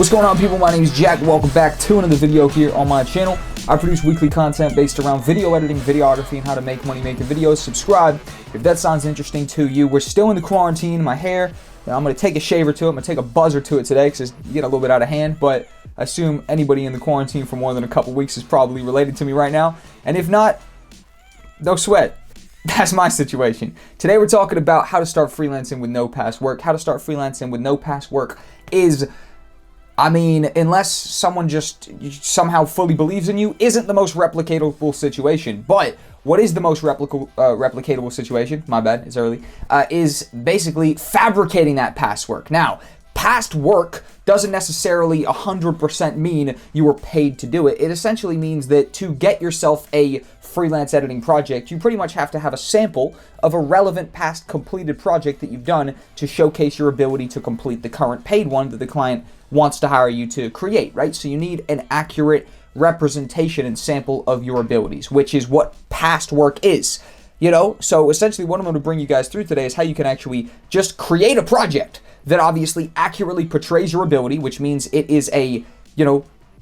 What's going on, people? My name is Jack. Welcome back to another video here on my channel. I produce weekly content based around video editing, videography, and how to make money making videos. Subscribe if that sounds interesting to you. We're still in the quarantine. My hair, I'm going to take a shaver to it. I'm going to take a buzzer to it today because it's getting a little bit out of hand. But I assume anybody in the quarantine for more than a couple weeks is probably related to me right now. And if not, no sweat. That's my situation. Today we're talking about how to start freelancing with no past work. How to start freelancing with no past work is, unless someone just somehow fully believes in you, isn't the most replicatable situation. But what is the most replicatable situation, my bad, it's early, is basically fabricating that past work. Now, past work doesn't necessarily 100% mean you were paid to do it. It essentially means that to get yourself a freelance editing project, you pretty much have to have a sample of a relevant past completed project that you've done to showcase your ability to complete the current paid one that the client wants to hire you to create, right? So you need an accurate representation and sample of your abilities, which is what past work is. So essentially what I'm going to bring you guys through today is how you can actually just create a project that obviously accurately portrays your ability, which means it is a,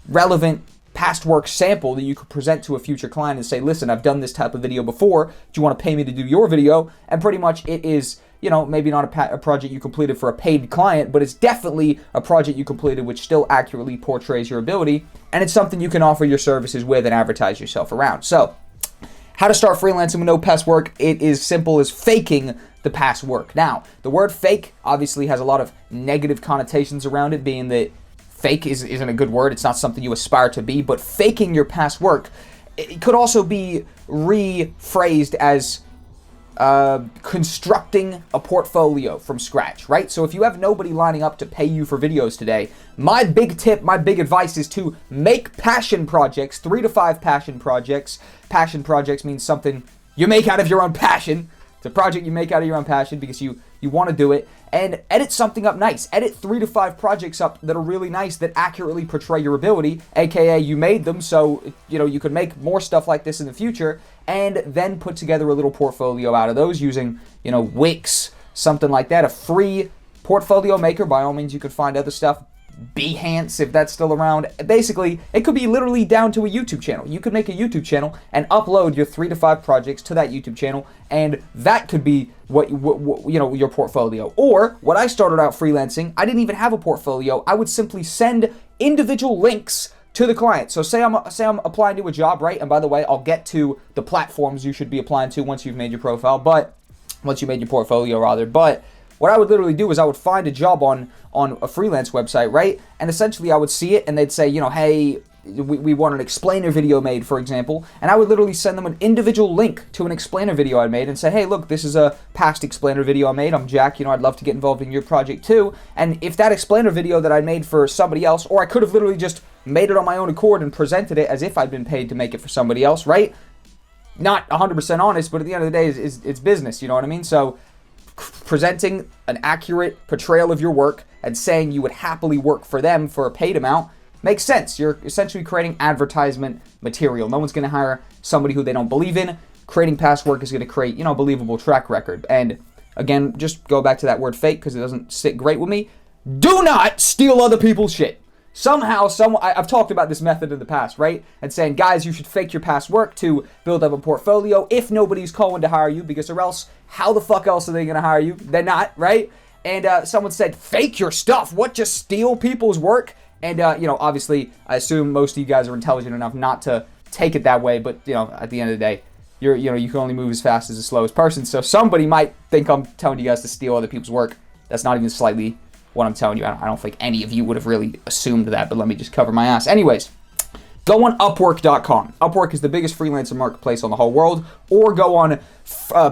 relevant past work sample that you could present to a future client and say, listen, I've done this type of video before. Do you want to pay me to do your video? And pretty much it is, maybe not a project you completed for a paid client, but it's definitely a project you completed which still accurately portrays your ability. And it's something you can offer your services with and advertise yourself around. So how to start freelancing with no past work? It is simple as faking the past work. Now, the word fake obviously has a lot of negative connotations around it, being that fake isn't a good word. It's not something you aspire to be, but faking your past work, it could also be rephrased as constructing a portfolio from scratch, right? So if you have nobody lining up to pay you for videos today, my big tip, my big advice is to make passion projects, 3 to 5 passion projects. Passion projects means something you make out of your own passion. It's a project you make out of your own passion because you want to do it, and edit something up nice. Edit 3 to 5 projects up that are really nice, that accurately portray your ability, aka you made them so you could make more stuff like this in the future, and then put together a little portfolio out of those using Wix, something like that. A free portfolio maker. By all means, you could find other stuff. Behance, if that's still around. Basically, it could be literally down to a YouTube channel. You could make a YouTube channel and upload your 3 to 5 projects to that YouTube channel, and that could be what your portfolio. Or what I started out freelancing, I didn't even have a portfolio. I would simply send individual links to the client. So say I'm applying to a job, right? And by the way, I'll get to the platforms you should be applying to once you've made your profile, but once you made your portfolio rather. But what I would literally do is I would find a job on a freelance website, right? And essentially I would see it and they'd say, hey, we want an explainer video made, for example. And I would literally send them an individual link to an explainer video I made and say, hey, look, this is a past explainer video I made. I'm Jack, I'd love to get involved in your project too. And if that explainer video that I made for somebody else, or I could have literally just made it on my own accord and presented it as if I'd been paid to make it for somebody else, right? Not 100% honest, but at the end of the day, it's business, you know what I mean? So presenting an accurate portrayal of your work and saying you would happily work for them for a paid amount makes sense. You're essentially creating advertisement material. No one's going to hire somebody who they don't believe in. Creating past work is going to create, believable track record. And again, just go back to that word fake because it doesn't sit great with me. Do not steal other people's shit. Somehow, I've talked about this method in the past, right? And saying, guys, you should fake your past work to build up a portfolio if nobody's calling to hire you, because or else, how the fuck else are they going to hire you? They're not, right? And someone said, fake your stuff. What, just steal people's work? And, obviously, I assume most of you guys are intelligent enough not to take it that way, but, at the end of the day, you can only move as fast as the slowest person. So somebody might think I'm telling you guys to steal other people's work. That's not even slightly what I'm telling you. I don't think any of you would have really assumed that, but let me just cover my ass. Anyways, go on Upwork.com. Upwork is the biggest freelancer marketplace on the whole world, or go on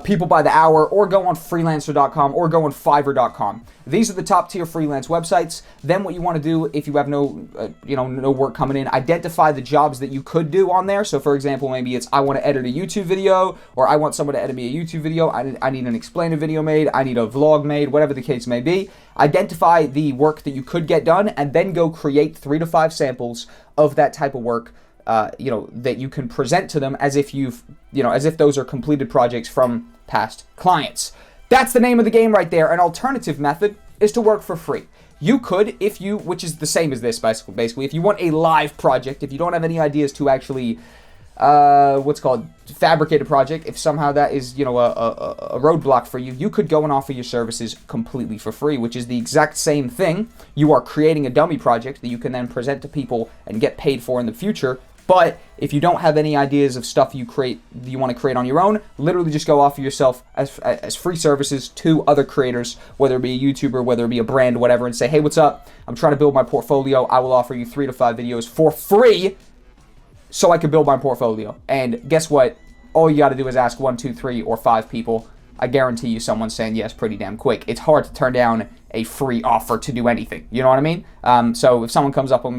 People by the Hour, or go on Freelancer.com, or go on Fiverr.com. These are the top tier freelance websites. Then what you want to do, if you have no work coming in, identify the jobs that you could do on there. So for example, maybe it's I want to edit a YouTube video, or I want someone to edit me a YouTube video. I need an explainer video made. I need a vlog made, whatever the case may be. Identify the work that you could get done, and then go create 3 to 5 samples of that type of work that you can present to them as if as if those are completed projects from past clients. That's the name of the game right there. An alternative method is to work for free. you could, if you, which is the same as this, basically, if you want a live project, if you don't have any ideas to actually, fabricate a project, if somehow that is, a roadblock for you, you could go and offer your services completely for free, which is the exact same thing. You are creating a dummy project that you can then present to people and get paid for in the future. But if you don't have any ideas of stuff you want to create on your own, literally just go offer yourself as free services to other creators, whether it be a YouTuber, whether it be a brand, whatever, and say, hey, what's up? I'm trying to build my portfolio. I will offer you 3 to 5 videos for free so I can build my portfolio. And guess what? All you got to do is ask 1, 2, 3, or 5 people. I guarantee you someone's saying yes pretty damn quick. It's hard to turn down a free offer to do anything. You know what I mean? So if someone comes up to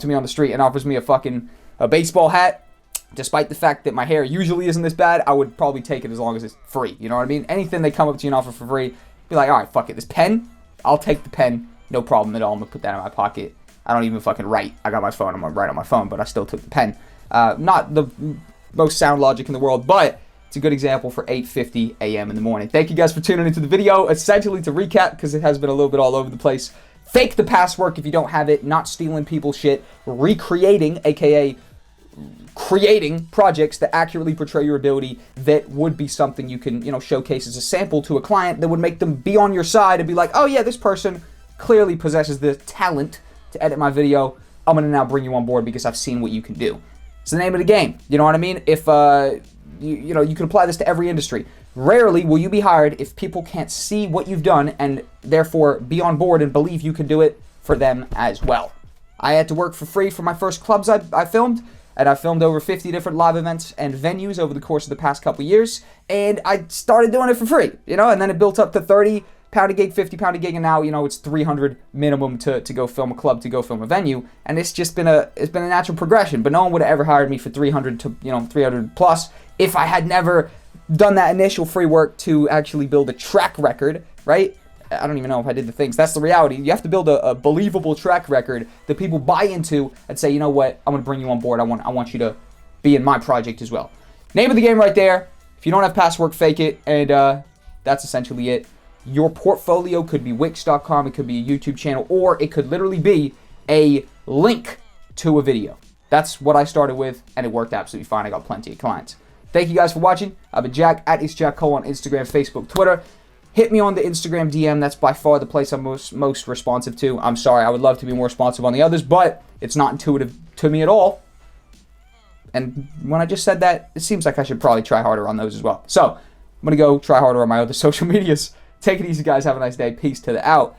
me on the street and offers me a baseball hat, despite the fact that my hair usually isn't this bad, I would probably take it as long as it's free. You know what I mean? Anything they come up to you and offer for free, be like, all right, fuck it. This pen, I'll take the pen. No problem at all. I'm going to put that in my pocket. I don't even fucking write. I got my phone. I'm going to write on my phone, but I still took the pen. Not the most sound logic in the world, but it's a good example for 8:50 a.m. in the morning. Thank you guys for tuning into the video. Essentially, to recap, because it has been a little bit all over the place, fake the past work if you don't have it, not stealing people's shit, recreating, aka creating projects that accurately portray your ability that would be something you can, showcase as a sample to a client that would make them be on your side and be like, oh yeah, this person clearly possesses the talent to edit my video. I'm going to now bring you on board because I've seen what you can do. It's the name of the game. You know what I mean? If, you can apply this to every industry. Rarely will you be hired if people can't see what you've done and therefore be on board and believe you can do it for them as well. I had to work for free for my first clubs I filmed, and I filmed over 50 different live events and venues over the course of the past couple years, and I started doing it for free, and then it built up to 30 pound a gig, 50 pound a gig, and now, it's 300 minimum to go film a club, to go film a venue, and it's just been a natural progression. But no one would have ever hired me for 300 to 300 plus if I had never done that initial free work to actually build a track record, right? I don't even know if I did the things. That's the reality. You have to build a believable track record that people buy into and say, you know what, I'm going to bring you on board. I want you to be in my project as well. Name of the game right there. If you don't have past work, fake it. And that's essentially it. Your portfolio could be Wix.com, it could be a YouTube channel, or it could literally be a link to a video. That's what I started with, and it worked absolutely fine. I got plenty of clients. Thank you guys for watching. I've been Jack, at ItsJackCole on Instagram, Facebook, Twitter. Hit me on the Instagram DM. That's by far the place I'm most responsive to. I'm sorry, I would love to be more responsive on the others, but it's not intuitive to me at all. And when I just said that, it seems like I should probably try harder on those as well. So, I'm going to go try harder on my other social medias. Take it easy, guys. Have a nice day. Peace to the out.